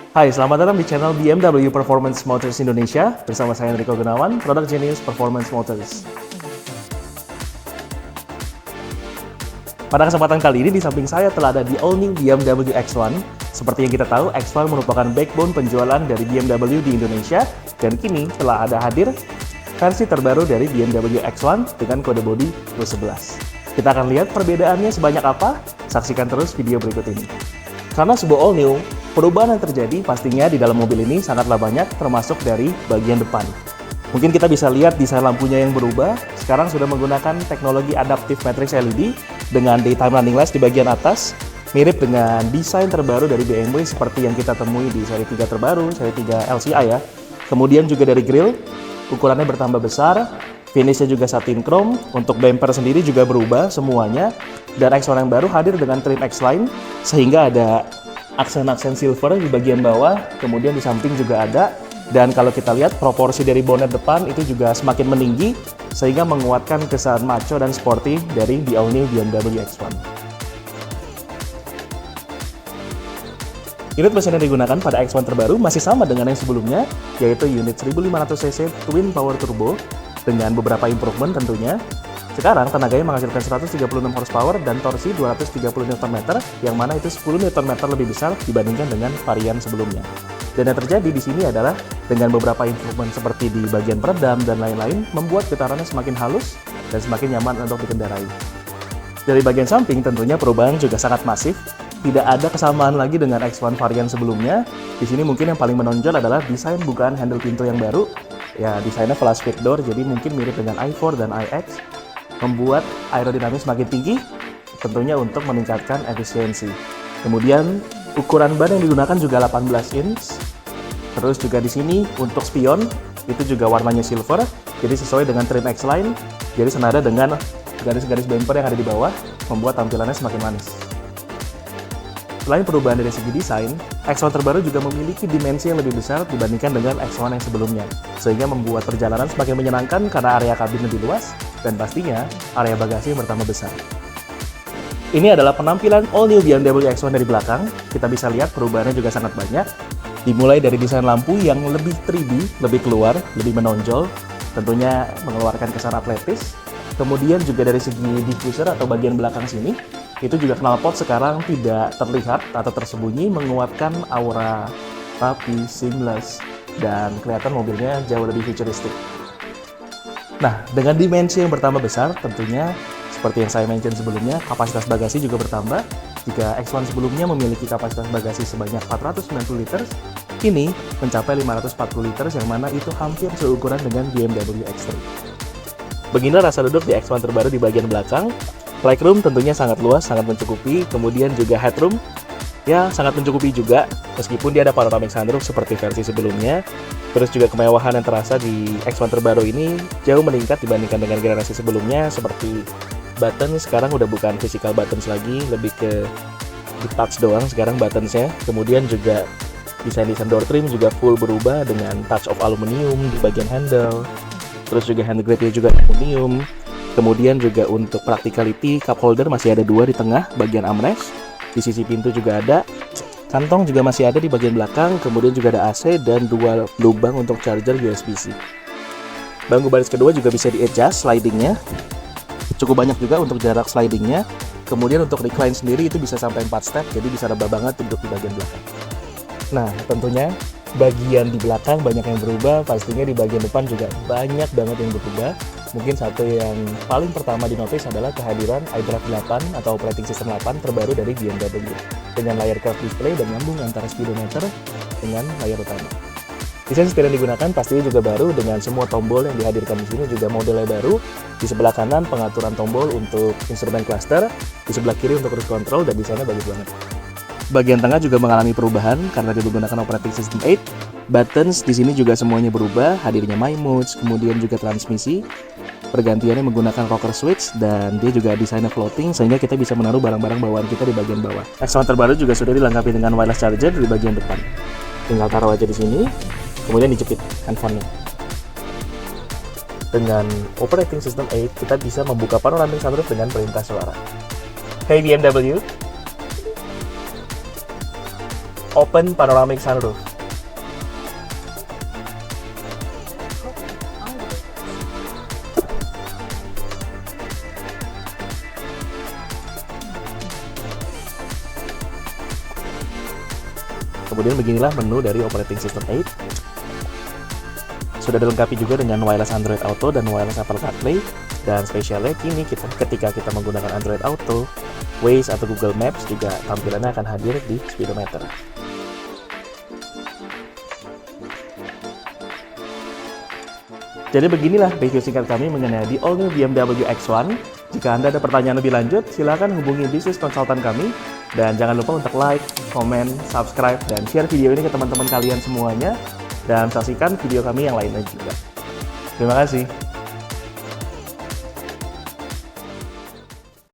Hai, selamat datang di channel BMW Performance Motors Indonesia bersama saya Enrico Gunawan, Product Genius Performance Motors. Pada kesempatan kali ini di samping saya telah ada di all new BMW X1. Seperti yang kita tahu, X1 merupakan backbone penjualan dari BMW di Indonesia dan kini telah ada hadir versi terbaru dari BMW X1 dengan kode bodi Plus11. Kita akan lihat perbedaannya sebanyak apa. Saksikan terus video berikut ini. Karena sebuah all new, perubahan yang terjadi pastinya di dalam mobil ini sangatlah banyak, termasuk dari bagian depan. Mungkin kita bisa lihat desain lampunya yang berubah. Sekarang sudah menggunakan teknologi Adaptive Matrix LED dengan daytime running lights di bagian atas, mirip dengan desain terbaru dari BMW seperti yang kita temui di seri 3 terbaru, seri 3 LCI ya. Kemudian juga dari grill, ukurannya bertambah besar, finishnya juga satin chrome. Untuk bumper sendiri juga berubah semuanya. Dan X1 yang baru hadir dengan trim X-Line, sehingga ada aksen-aksen silver di bagian bawah, kemudian di samping juga ada. Dan kalau kita lihat proporsi dari bonet depan itu juga semakin meninggi, sehingga menguatkan kesan macho dan sporty dari the all new BMW X1. Unit mesin yang digunakan pada X1 terbaru masih sama dengan yang sebelumnya, yaitu unit 1500cc Twin Power Turbo dengan beberapa improvement tentunya. Sekarang tenaganya menghasilkan 136 horsepower dan torsi 230 Nm, yang mana itu 10 Nm lebih besar dibandingkan dengan varian sebelumnya. Dan yang terjadi di sini adalah dengan beberapa improvement seperti di bagian peredam dan lain-lain, membuat getarannya semakin halus dan semakin nyaman untuk dikendarai. Dari bagian samping tentunya perubahan juga sangat masif. Tidak ada kesamaan lagi dengan X1 varian sebelumnya. Di sini mungkin yang paling menonjol adalah desain bukaan handle pintu yang baru. Ya, desainnya flash fit door, jadi mungkin mirip dengan i4 dan iX. Membuat aerodinamis semakin tinggi, tentunya untuk meningkatkan efisiensi. Kemudian ukuran ban yang digunakan juga 18 inch. Terus juga di sini untuk spion itu juga warnanya silver, jadi sesuai dengan trim X-Line. Jadi senada dengan garis-garis bumper yang ada di bawah, membuat tampilannya semakin manis. Selain perubahan dari segi desain, X1 terbaru juga memiliki dimensi yang lebih besar dibandingkan dengan X1 yang sebelumnya, sehingga membuat perjalanan semakin menyenangkan karena area kabin lebih luas dan pastinya area bagasi yang bertambah besar. Ini adalah penampilan all new BMW X1 dari belakang. Kita bisa lihat perubahannya juga sangat banyak. Dimulai dari desain lampu yang lebih 3D, lebih keluar, lebih menonjol, tentunya mengeluarkan kesan atletis. Kemudian juga dari segi diffuser atau bagian belakang sini, itu juga knalpot sekarang tidak terlihat atau tersembunyi, menguatkan aura rapi, seamless, dan kelihatan mobilnya jauh lebih futuristik. Nah, dengan dimensi yang bertambah besar, tentunya seperti yang saya mention sebelumnya, kapasitas bagasi juga bertambah. Jika X1 sebelumnya memiliki kapasitas bagasi sebanyak 490 liter, kini mencapai 540 liter, yang mana itu hampir seukuran dengan BMW X3. Beginilah rasa duduk di X1 terbaru di bagian belakang. Legroom tentunya sangat luas, sangat mencukupi. Kemudian juga headroom, ya sangat mencukupi juga, meskipun dia ada panoramic sunroof seperti versi sebelumnya. Terus juga kemewahan yang terasa di X1 terbaru ini jauh meningkat dibandingkan dengan generasi sebelumnya, seperti button sekarang udah bukan physical buttons lagi, lebih ke di touch doang sekarang buttonsnya. Kemudian juga desain door trim juga full berubah dengan touch of aluminium di bagian handle. Terus juga hand gripnya juga aluminium. Kemudian juga untuk practicality, cup holder masih ada 2 di tengah bagian armrest. Di sisi pintu juga ada. Kantong juga masih ada di bagian belakang. Kemudian juga ada AC dan 2 lubang untuk charger USB-C. Bangku baris kedua juga bisa di-adjust slidingnya. Cukup banyak juga untuk jarak slidingnya. Kemudian untuk recline sendiri itu bisa sampai 4 step, jadi bisa rebah banget duduk di bagian belakang. Nah, tentunya bagian di belakang banyak yang berubah, pastinya di bagian depan juga banyak banget yang berubah. Mungkin satu yang paling pertama dinotis adalah kehadiran iDrive 8 atau operating system 8 terbaru dari BMW dengan layar curved display dan nyambung antara speedometer dengan layar utama. Desain setir yang digunakan pastinya juga baru dengan semua tombol yang dihadirkan di sini juga modelnya baru. Di sebelah kanan pengaturan tombol untuk instrumen cluster, di sebelah kiri untuk cruise control, dan desainnya bagus banget. Bagian tengah juga mengalami perubahan karena digunakan operating system 8. Buttons di sini juga semuanya berubah, hadirnya My Modes, kemudian juga transmisi. Pergantiannya menggunakan rocker switch dan dia juga desainnya floating sehingga kita bisa menaruh barang-barang bawaan kita di bagian bawah. X1 terbaru juga sudah dilengkapi dengan wireless charger di bagian depan. Tinggal taruh aja di sini, kemudian dijepit handphonenya. Dengan operating system 8, kita bisa membuka panoramic sunroof dengan perintah suara. Hey BMW, open panoramic sunroof. Kemudian beginilah menu dari operating system 8. Sudah dilengkapi juga dengan wireless Android Auto dan wireless Apple CarPlay. Dan spesialnya kini ketika kita menggunakan Android Auto, Waze atau Google Maps juga tampilannya akan hadir di speedometer. Jadi beginilah review singkat kami mengenai di all new BMW X1. Jika Anda ada pertanyaan lebih lanjut, silakan hubungi bisnis konsultan kami. Dan jangan lupa untuk like, komen, subscribe, dan share video ini ke teman-teman kalian semuanya. Dan saksikan video kami yang lainnya juga. Terima kasih.